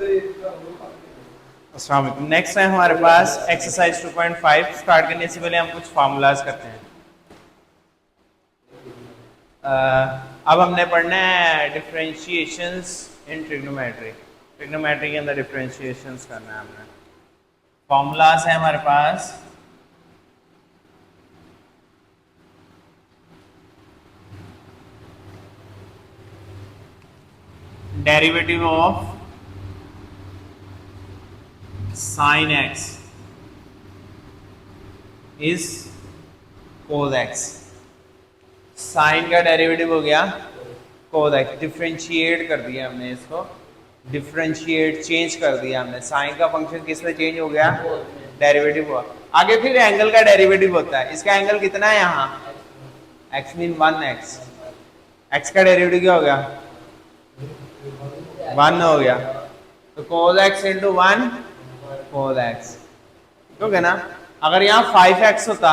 अस्सलाम वालेकुम। नेक्स्ट है हमारे पास एक्सरसाइज 2.5। स्टार्ट करने से पहले हम कुछ फार्मूलाज करते हैं। अब हमने पढ़ना है डिफरेंशिएशंस इन ट्रिग्नोमेट्री। ट्रिग्नोमेट्री के अंदर डिफरेंशिएशंस करना है हमने। फार्मूलाज है हमारे पास। Derivative of sin x is cos x। Sine का डेरिवेटिव हो गया cos x। डिफरेंशिएट कर दिया हमने इसको, डिफरेंशिएट चेंज कर दिया हमने। साइन का फंक्शन किस में चेंज हो गया? डेरिवेटिव हुआ। आगे फिर एंगल का डेरिवेटिव होता है। इसका एंगल कितना है यहाँ? x mean 1x। x का डेरिवेटिव क्या हो गया? 1 हो गया। तो cos x into 1 cos x, ठीक हो गया ना। अगर यहाँ 5x होता,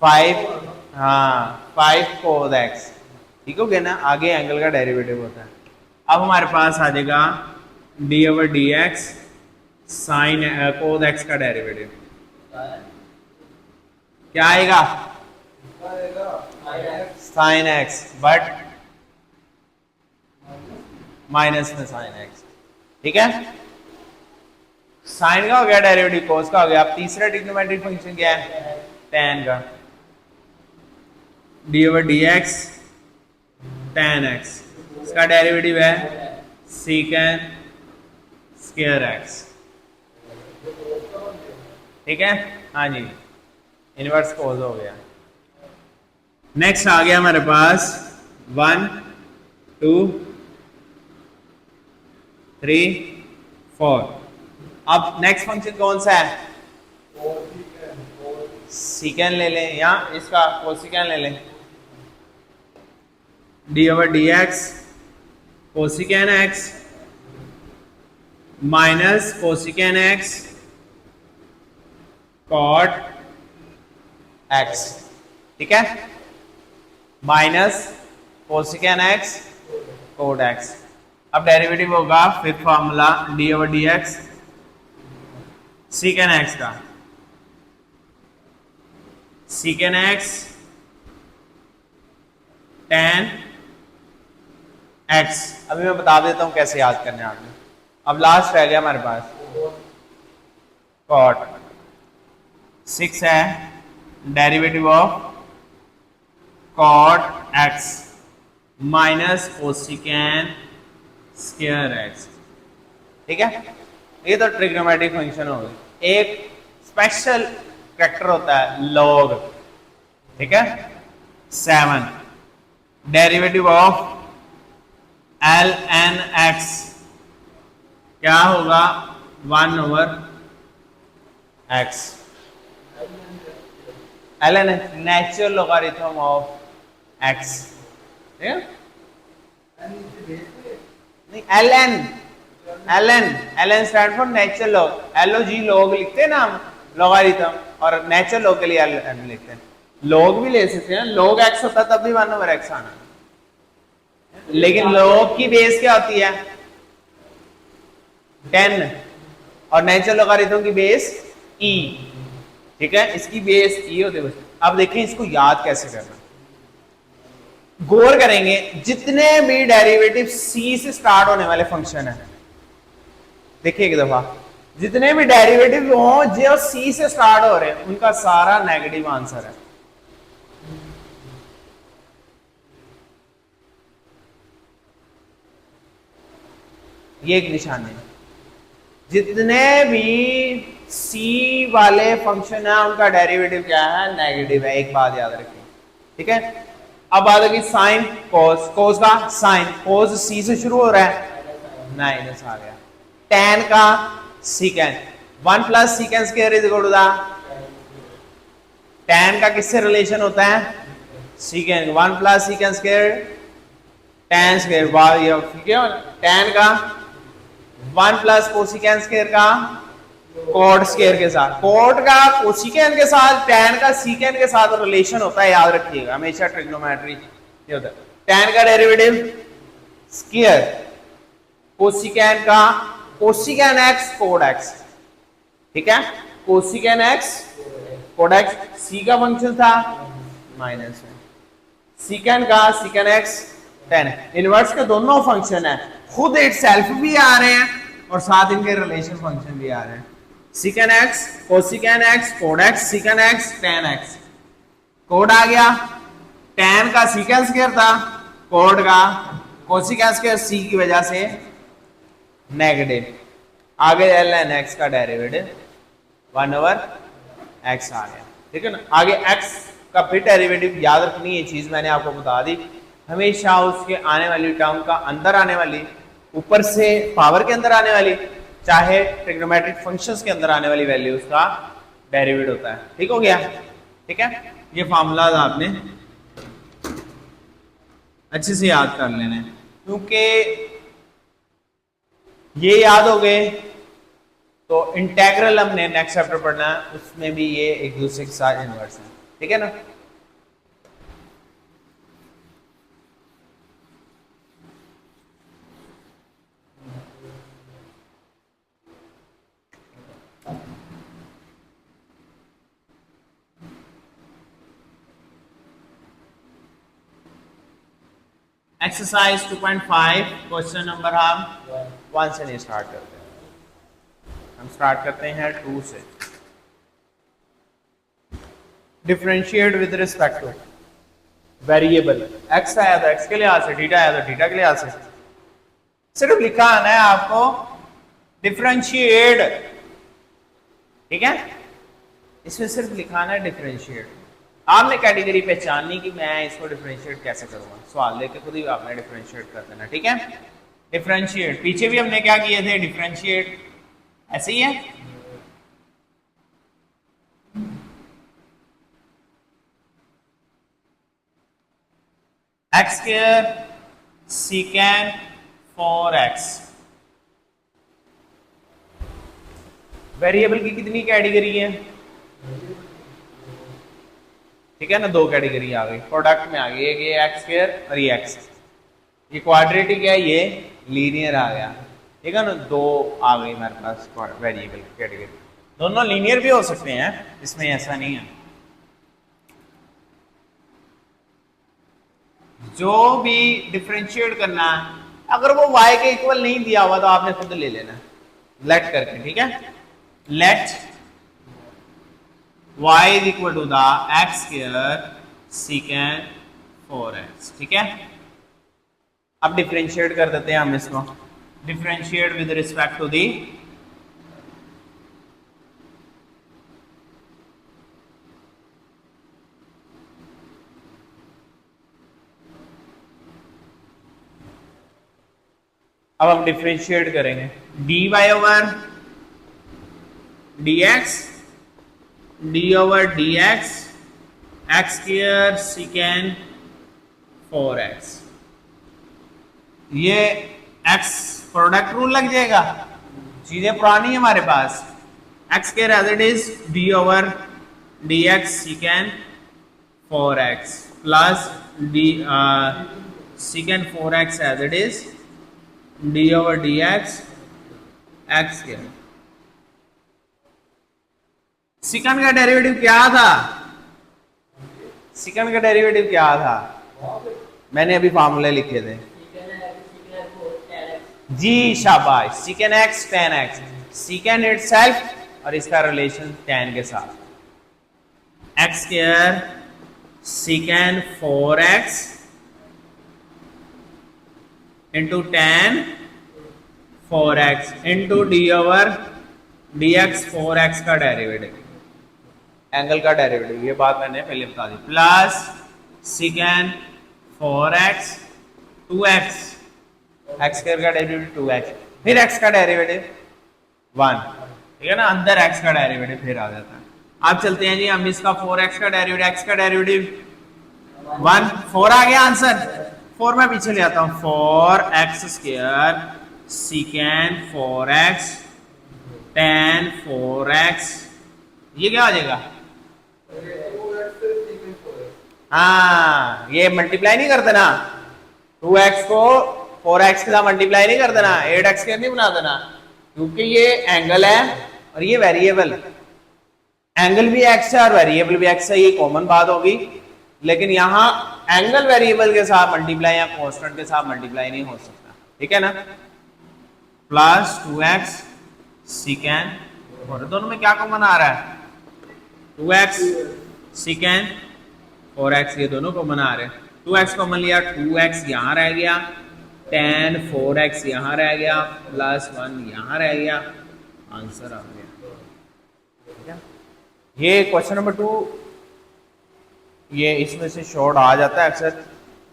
5 cos x, ठीक हो गया ना। आगे एंगल का डेरिवेटिव होता है। अब हमारे पास आ जाएगा d over d x sine cos x का डेरिवेटिव क्या आएगा? साइन x, बट माइनस में साइन x, ठीक है। साइन का हो गया डेरिवेटिव, कोस का हो गया। अब तीसरा ट्रिग्नोमेट्रिक फंक्शन क्या है? tan का। D over d x tan x, इसका डेरिवेटिव है secant स्क्वायर x, ठीक है। हाँ जी, इनवर्स कोस हो गया। नेक्स्ट आ गया हमारे पास 1 2 3 4। अब नेक्स्ट फंक्शन कौन सा है? सीकेंड ले लें या इसका कोसिकेंड ले लें। D over d x cosecant x minus cosecant x cot x, ठीक है। Minus cosecant x cot x. अब डेरिवेटिव होगा fifth formula d over d x secant x का। Secant x tan x। अभी मैं बता देता हूं कैसे याद करना है आपने। अब लास्ट रह गया हमारे पास cot 6 है derivative of cot x minus cosecant square x, ठीक है। ये तो ट्रिग्नोमेट्रिक फंक्शन हो गए। एक स्पेशल कैरेक्टर होता है log, ठीक है। 7 डेरिवेटिव ऑफ ln x क्या होगा? 1 over x। ln natural logarithm of x, ठीक है। नहीं, ln stand for natural log. LOG log लिखते हैं ना हम लॉगरिथम, और नेचुरल लॉग के लिए ln लिखते हैं। लॉग भी ले सकते हैं, log x होता तब भी 1 ओवर x आना, लेकिन log की बेस क्या होती है? 10, और नेचुरल लॉगरिथम की बेस e, ठीक है। इसकी बेस e होती है। अब देखें इसको याद कैसे करना। गौर करेंगे, जितने भी डेरिवेटिव c से स्टार्ट होने वाले फंक्शन है, देखिए एक दफा, जितने भी डेरिवेटिव हो जो c से स्टार्ट हो रहे हैं उनका सारा नेगेटिव आंसर है। ये एक निशानी है। जितने भी c वाले फंक्शन है उनका डेरिवेटिव क्या है? नेगेटिव है। एक बात याद रखिए, ठीक है। अब बात होगी साइन कोस। कोस का साइन, कोस सी से शुरू हो रहा है, माइनस आ गया। tan का secant, 1 plus secant square is equal to the tan का किससे रिलेशन होता है? Secant. 1 plus secant square tan square, वाह ये ठीक है। tan का 1 प्लस कोसिकेंड स्क्वायर का कोट स्क्वायर के साथ, कोट का कोसिकेंड के साथ, tan का सीकेंड के साथ रिलेशन होता है, याद रखिएगा हमेशा ट्रिग्नोमेट्री ये होता है। tan का डेरिवेटिव स्क्वायर, कोसिकेन का कोसिकेन x कोड x, ठीक है, कोसिकेन x कोड x, c का फंक्शन था माइनस में, सीकेन का सीकेन x tan, इनवर्स के दोनों फंक्शन है, खुद इट सेल्फ भी आ रहे हैं और साथ इनके रिलेशन फंक्शन भी आ रहे हैं, सीकेन x कोसिकेन x code x सीकेन x tan x, code आ गया, tan का सीकेन स्क्वायर था, कोड का कोसिकेन स्क्वायर c की वजह से नेगेटिव, आगे ln x का डेरिवेटिव 1/x आ गया, ठीक है ना। आगे x का फिर डेरिवेटिव याद रखनी है चीज, मैंने आपको बता दी, हमेशा उसके आने वाली टर्म का अंदर आने वाली, ऊपर से पावर के अंदर आने वाली, चाहे ट्रिग्नोमेट्रिक फंक्शंस के अंदर आने वाली वैल्यू उसका डेरिवेटिव होता है, ठीक हो गया, ठीक है। ये फार्मूला आपने अच्छे से याद कर लेने, क्योंकि ये याद हो गए तो इंटेग्रल हमने नेक्स्ट चैप्टर पढ़ना है, उसमें भी ये एक दूसरे के साथ इन्वर्स है, ठीक है ना। एक्सरसाइज 2.5 क्वेश्चन नंबर हम 1 से नहीं स्टार्ट करते हैं, हम स्टार्ट करते हैं 2 से। Differentiate with respect two variable, x आया तो एक्स के लिहाज से, थीटा आया तो थीटा के लिहाज से, सिर्फ लिखा आना है आपको डिफरेंशिएट, ठीक है, इसमें सिर्फ लिखा आना है डिफरेंशिएट। आपने कैटेगरी पहचाननी कि मैं इसको डिफरेंशिएट कैसे करूंगा, सवाल लेके खुद ही आपने डिफरेंशिएट कर देना, ठीक है। डिफरेंशिएट पीछे भी हमने क्या किए थे, डिफरेंशिएट ऐसे ही है, x square secant 4x, variable की कितनी कैटेगरी है, ठीक है ना, 2 कैटेगरी आ गई, प्रोडक्ट में आ गई, एक ये एक्स स्क्वायर और ये एक्स, ये क्वाड्रेटिक है, ये लीनियर आ गया, ठीक है ना, 2 आ गई हमारे पास वेरिएबल की कैटेगरी, दोनों लीनियर भी हो सकते हैं, इसमें ऐसा नहीं है। जो भी डिफरेंशिएट करना है, अगर वो y के इक्वल नहीं दिया हुआ तो आपने खुद ले लेना, लेट करके, ठीक है, late y is equal to the x square secant 4x, ठीक है। अब डिफरेंशिएट कर देते हैं हम इसको, differentiate with respect to the अब हम डिफरेंशिएट करेंगे dy over dx, d over dx x square secant 4x, ये x प्रोडक्ट रूल लग जाएगा, चीजें पुरानी है हमारे पास, x square as it is d over dx secant 4x plus d secant 4x as it is d over dx x square. Secant का derivative क्या था, सीकेंड का डेरिवेटिव क्या था, मैंने अभी फार्मूले लिखे थे जी, शाबाश, सीकेन x tan x, सीकेन इटसेल्फ और इसका रिलेशन tan के साथ, x square secant 4x into tan 4x into d over dx 4x का डेरिवेटिव, एंगल का डेरिवेटिव, ये बात मैंने पहले बता दी, plus सीकेन 4x 2x, x square का डेरिवेटिव 2x, फिर x का डेरिवेटिव 1, ठीक है ना, अंदर x का डेरिवेटिव फिर आ जाता है। अब चलते हैं जी हम इसका 4x का डेरिवेटिव, x का डेरिवेटिव 1, 4 आ गया आंसर, 4 मैं पीछे ले आता हूं, 4x square secant 4x tan 4x, ये क्या हो जाएगा, हाँ ये मल्टीप्लाई नहीं करते ना, 2x को 4x के साथ मल्टीप्लाई नहीं कर देना, 8x के नहीं बना देना, क्योंकि ये एंगल है और ये वेरिएबल, एंगल भी x है और वेरिएबल भी x है, ये कॉमन बात होगी। लेकिन यहाँ एंगल वेरिएबल के साथ मल्टीप्लाई या कांस्टेंट के साथ मल्टीप्लाई नहीं हो सकता, ठीक है ना। प्लस 2x सीकेंड, और दोनों में क्या कॉमन आ रहा है, 2x सीकेंड 4x, ये दोनों कॉमन आ रहे हैं। 2x कॉमन लिया, 2x यहाँ रह गया, tan 4x यहाँ रह गया, प्लस 1 यहाँ रह गया, आंसर आ गया। ये क्वेश्चन नंबर 2 ये इसमें से शॉर्ट आ जाता है अक्सर,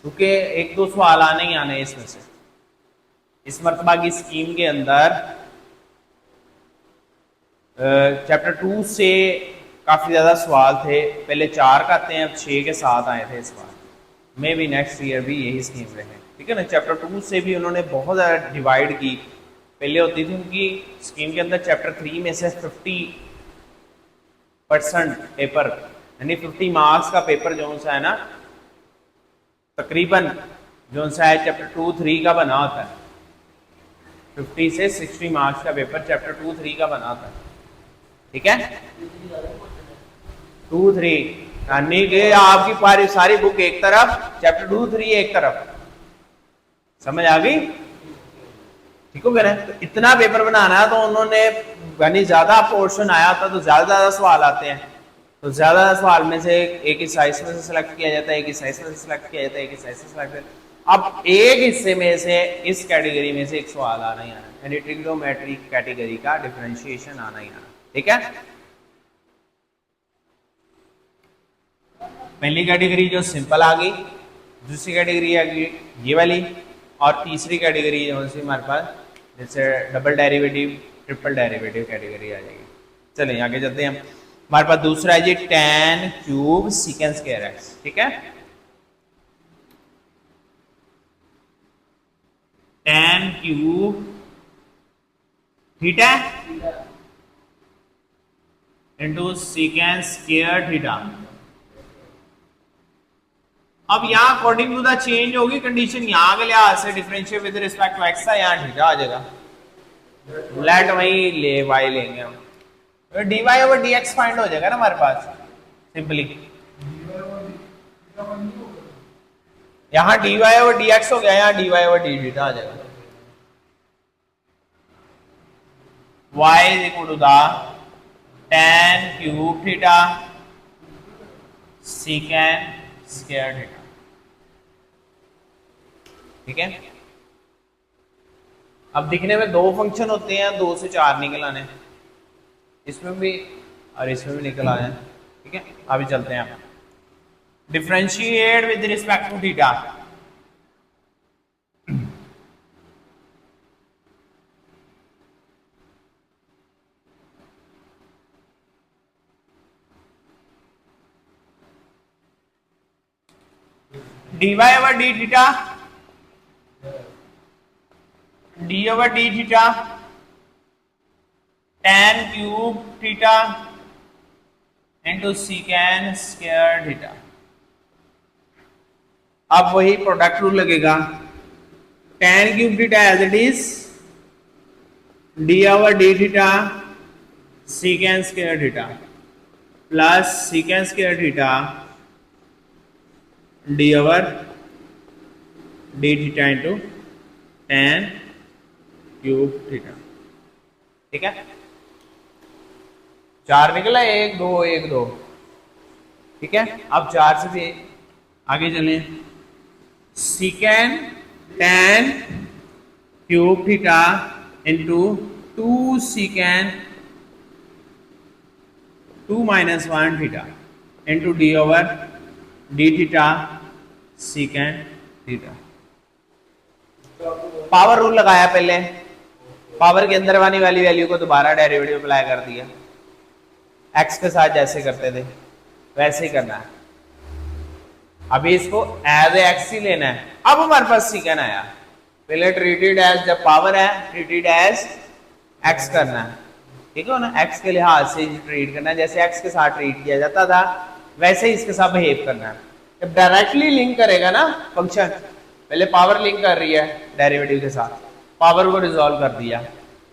क्योंकि एक दो सवाल आने ही आने इसमें से। इस मरतबा की स्कीम के अंदर चैप्टर 2 से काफ़ी ज़्यादा सवाल थे, पहले 4 का आते हैं, अब 6 के 7 आए थे इस बार। मे भी नेक्स्ट ईयर भी यही स्कीम रहे, ठीक है ना। चैप्टर 2 से भी उन्होंने बहुत ज़्यादा डिवाइड की, पहले होती थी उनकी स्कीम के अंदर चैप्टर 3 में से 50% पेपर, यानी 50 मार्क्स का पेपर जो सा है ना, तकरीबन जो सा है चैप्टर 2-3 का बना होता है। 50 से 60 मार्क्स का पेपर चैप्टर 2-3 का बना होता है, ठीक है। 2-3 यानी कि आपकी सारी बुक एक तरफ, चैप्टर 2-3 एक तरफ, समझ आ गई, ठीक हो गया। तो इतना पेपर बनाना है, तो उन्होंने यानी ज्यादा पोर्शन आया था तो ज्यादा सवाल आते हैं, तो ज्यादा सवाल में से एक हिस्सा इसमें से सिलेक्ट किया जाता है, एक हिस्सा इसमें से सिलेक्ट किया जाता है, एक हिस्सा इससे सिलेक्ट किया जाता है। अब एक हिस्से में से इस कैटेगरी में से एक सवाल आना ही आना, यानी ट्रिग्नोमेट्री कैटेगरी का डिफरेंशिएशन आना ही आना, ठीक है। पहली कैटेगरी जो सिंपल आ गई, दूसरी कैटेगरी आ गई ये वाली, और तीसरी कैटेगरी जो सी हमारे पास जैसे double derivative triple derivative category आ जाएगी। चलिए आगे चलते हैं। हमारे पास दूसरा है जी tan cube secant square x, ठीक है। tan cube theta into secant square theta. अब यहाँ अकॉर्डिंग टू द चेंज होगी कंडीशन, यहाँ के लिहाज से differentiate with respect to x था, यहाँ थीटा आ जाएगा, लेट वही ले y लेंगे हम, तो dy ओवर dx फाइंड हो जाएगा ना हमारे पास सिंपली। यहाँ dy ओवर dx हो गया, यहाँ dy ओवर d थीटा आ जाएगा। y is equal to the tan cube theta secant square theta, ठीक है। अब दिखने में दो फंक्शन होते हैं, 2 से 4 निकल आने, इसमें भी और इसमें भी निकल आए, ठीक है। अभी चलते हैं, differentiate with respect to theta. dy over d theta, d over d theta tan cube theta into secant square theta. अब वही प्रोडक्ट रूल लगेगा, tan cube theta as it is, d over d theta secant square theta plus secant square theta d over d theta into tan cube theta, ठीक है। 4 निकला, 1 2 1 2, ठीक है। अब 4 से भी आगे चले, सीकेंड tan cube theta into 2 सीकेंड 2 minus 1 theta into d over d theta secant theta. Power rule लगाया पहले, पावर के अंदर आने वाली वैल्यू को दोबारा डेरिवेटिव अप्लाई कर दिया, x के साथ जैसे करते थे वैसे ही करना है। अभी इसको एज ए एक्स ही लेना है। अब हमारे पास सीकेंड आया, पहले ट्रीटेड एज, जब पावर है ट्रीटेड एज x करना है, ठीक है ना। x के लिहाज से ट्रीट करना है, जैसे x के साथ ट्रीट किया जाता था वैसे ही इसके साथ बिहेव करना है। जब डायरेक्टली लिंक करेगा ना फंक्शन, पहले पावर लिंक कर रही है डेरिवेटिव के साथ, पावर को रिजॉल्व कर दिया,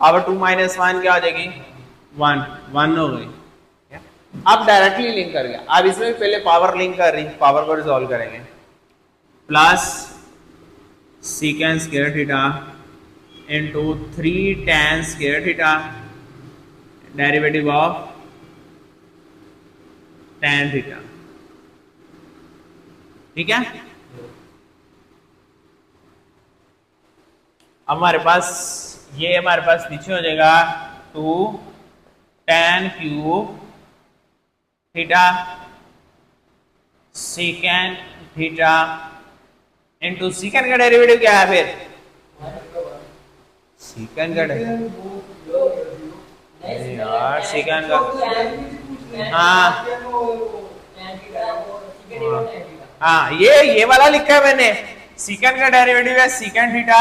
पावर 2 माइनस 1 क्या हो जाएगी 1, 1 हो गई। अब डायरेक्टली लिंक कर गया, अब इसमें भी पहले पावर लिंक कर रही, पावर को रिजॉल्व करेंगे, plus secant square theta into 3 tan square theta derivative of tan theta, ठीक है। अब हमारे पास ये हमारे पास पीछे हो जाएगा 2 tan cube theta secant theta into सीकेंड का डेरिवेटिव क्या है फिर, सीकेंड का यार सीकेंड का, हाँ हाँ ये वाला लिखा है मैंने, सीकेंड का डेरिवेटिव है सीकेंड थीटा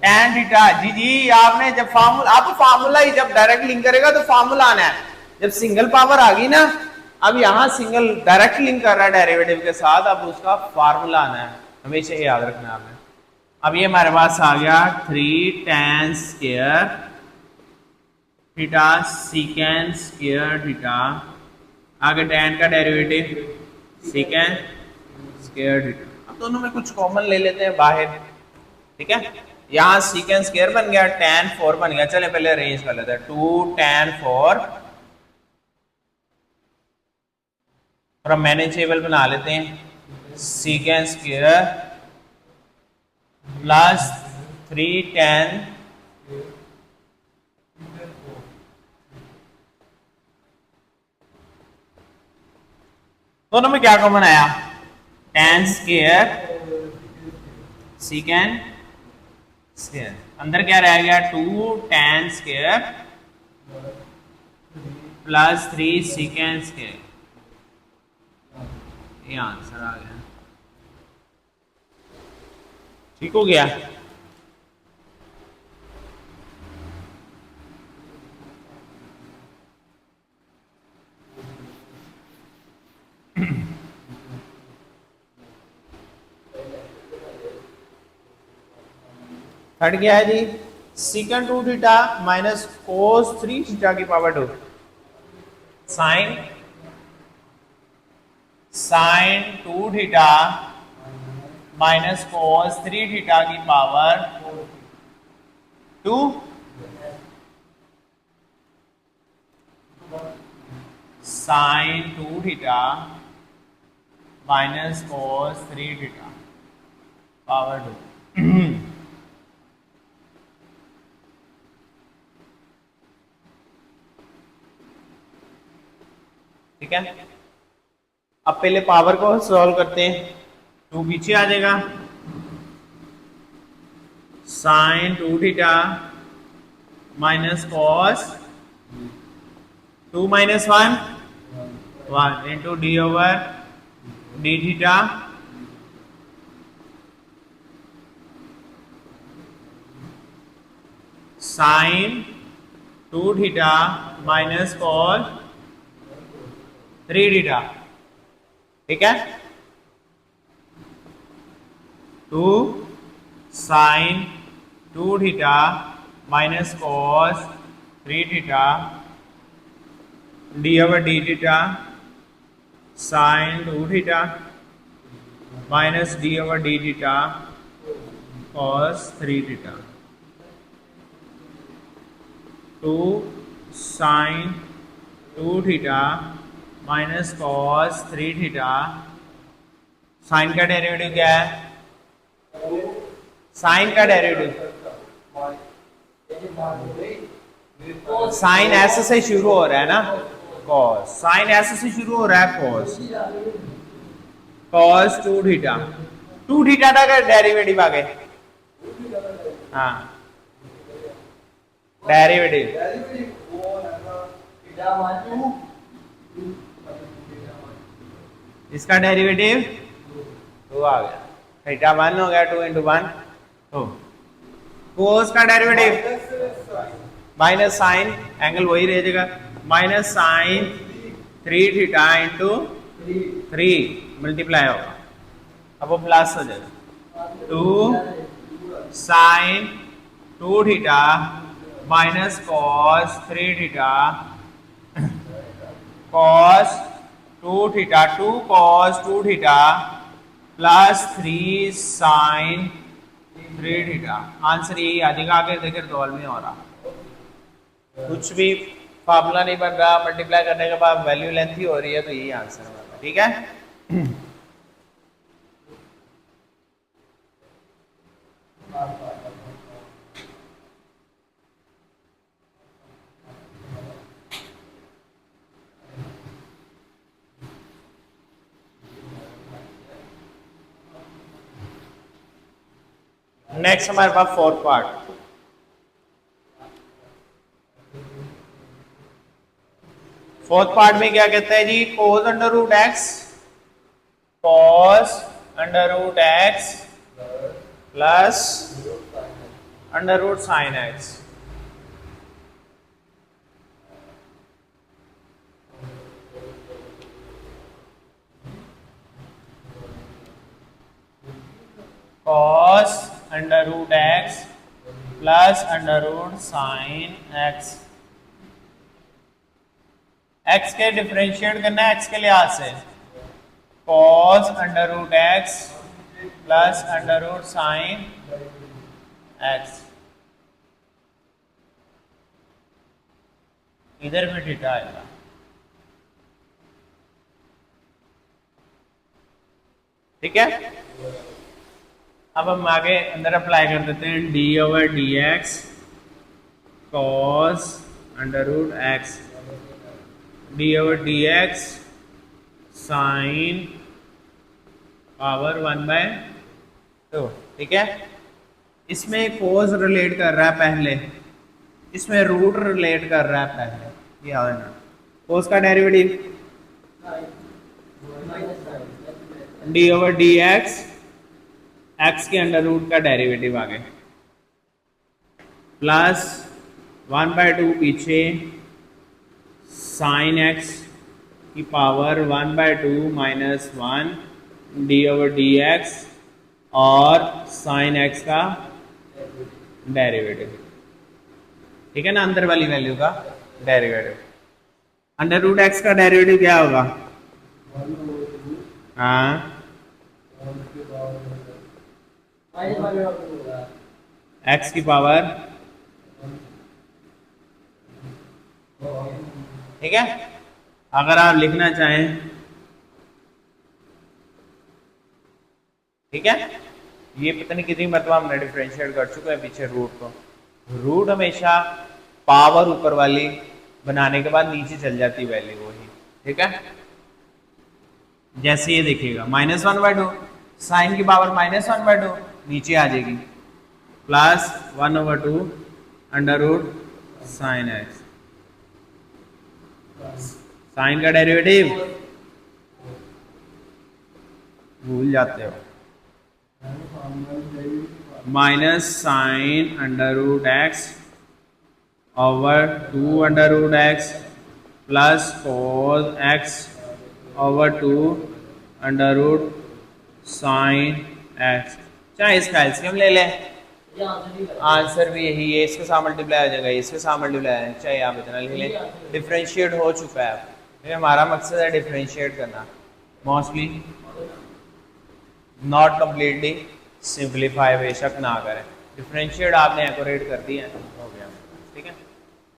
tan थीटा। जी जी आपने जब फार्मूला, आप फार्मूला ही जब डायरेक्ट लिंक करेगा तो फार्मूला आना है, जब सिंगल पावर आ गई ना, अब यहाँ सिंगल डायरेक्ट लिंक कर रहा है डेरिवेटिव के साथ, अब उसका फार्मूला आना है, हमेशा ये याद रखना है आपने। अब ये हमारे पास आ गया 3 tan square theta secant square theta, आगे tan का डेरिवेटिव सीकेंड स्क्वायर थीटा। अब दोनों में कुछ कॉमन ले लेते हैं बाहर, ठीक है। यहाँ सीकेंड स्क्वायर बन गया, tan 4 बन गया, चले पहले अरेंज कर लेते हैं, 2 tan 4 और हम मैनेजेबल बना लेते हैं, सीकेंड स्क्वायर प्लस 3 tan दोनों में क्या कॉमन आया, tan स्क्वायर सीकेंड स्क्वायर, अंदर क्या रह गया 2 tan square plus 3 secant square, ये आंसर आ गया, ठीक हो गया। थर्ड क्या है जी, secant 2 theta minus cos 3 theta की power 2, sine 2 theta minus cos 3 theta की power 2, sine 2 theta minus cos 3 theta power 2। ठीक है, अब पहले पावर को सॉल्व करते हैं, 2 पीछे आ जाएगा, sine 2 theta minus cos 2 minus 1 into d over d theta sine 2 theta minus cos 3 theta, ठीक है, 2 sine 2 theta minus cos 3 theta d over d theta sine 2 theta minus d over d theta cos 3 theta, 2 sine 2 theta minus cos 3 theta, sine का derivative क्या है, sign का derivative sign S से शुरू हो रहा है ना, कॉस, साइन एस से शुरू हो रहा है कॉस, कॉस 2 थीटा, 2 थीटा का डेरिवेटिव आ गए, हाँ डेरिवेटिव इसका डेरिवेटिव 2 आ गया, थीटा 1 हो गया, 2 इंटू 1 2, कोस का डेरिवेटिव माइनस साइन, एंगल वही रह जाएगा, minus sine 3 theta into 3 multiply होगा, अब वो प्लस हो जाएगा 2 sine 2 theta minus cos 3 theta cos 2 theta 2 cos 2 theta plus 3 sine 3 theta. Answer यही आ जाएगा। आगे देखें सॉल्व नहीं हो रहा, कुछ भी फार्मूला नहीं बन रहा, मल्टीप्लाई करने के बाद वैल्यू लेंथी हो रही है, तो यही आंसर होगा। ठीक है, नेक्स्ट हमारे पास फोर्थ पार्ट। फोर्थ पार्ट में क्या कहते हैं जी, cos under root x, cos under root x plus under root sine x. Cos under root x plus under root sine x. X के डिफरेंशिएट करना है, एक्स के लिहाज से cos under root x plus under root sine x. इधर भी theta आएगा। ठीक है, अब हम आगे अंदर अप्लाई कर देते हैं d over d x cos under root x d over d x sine power 1/2। ठीक है, इसमें कोस रिलेट कर रहा है पहले, इसमें रूट रिलेट कर रहा है पहले। ये है ना, कोस का derivative D over d x, x के अंडर रूट का डेरिवेटिव आ गए प्लस 1/2 पीछे साइन एक्स की power 1/2 minus 1 D over d x और साइन एक्स का डेरिवेटिव। ठीक है ना, अंदर वाली वैल्यू का डेरिवेटिव। अंडर रूट एक्स का डेरिवेटिव क्या होगा? हाँ, एक्स की पावर। ठीक है, अगर आप लिखना चाहें, ठीक है, ये पता नहीं कितनी मतलब हमने डिफरेंशिएट कर चुके हैं पीछे रूट को। रूट हमेशा पावर ऊपर वाली बनाने के बाद नीचे चल जाती वैल्यू वही। ठीक है, जैसे ये देखिएगा -1/2 साइन की पावर -1/2 नीचे आ जाएगी plus 1/2 under root sine x. साइन का डेरिवेटिव भूल जाते हो, minus sine under root x over 2 under root x plus cos x over 2 under root sine x. चाहे इसका एलसीएम ले लें, आंसर भी यही है। इसके साथ मल्टीप्लाई हो जाएगा, इसके साथ मल्टीप्लाई हो, चाहे आप इतना लिख लें। डिफरेंशिएट हो चुका है। अब हमारा मकसद है डिफरेंशिएट करना, मोस्टली नॉट कम्प्लीटली सिंप्लीफाई बेशक ना करें। डिफरेंशिएट आपने एक्यूरेट कर दिया, हो गया। ठीक है।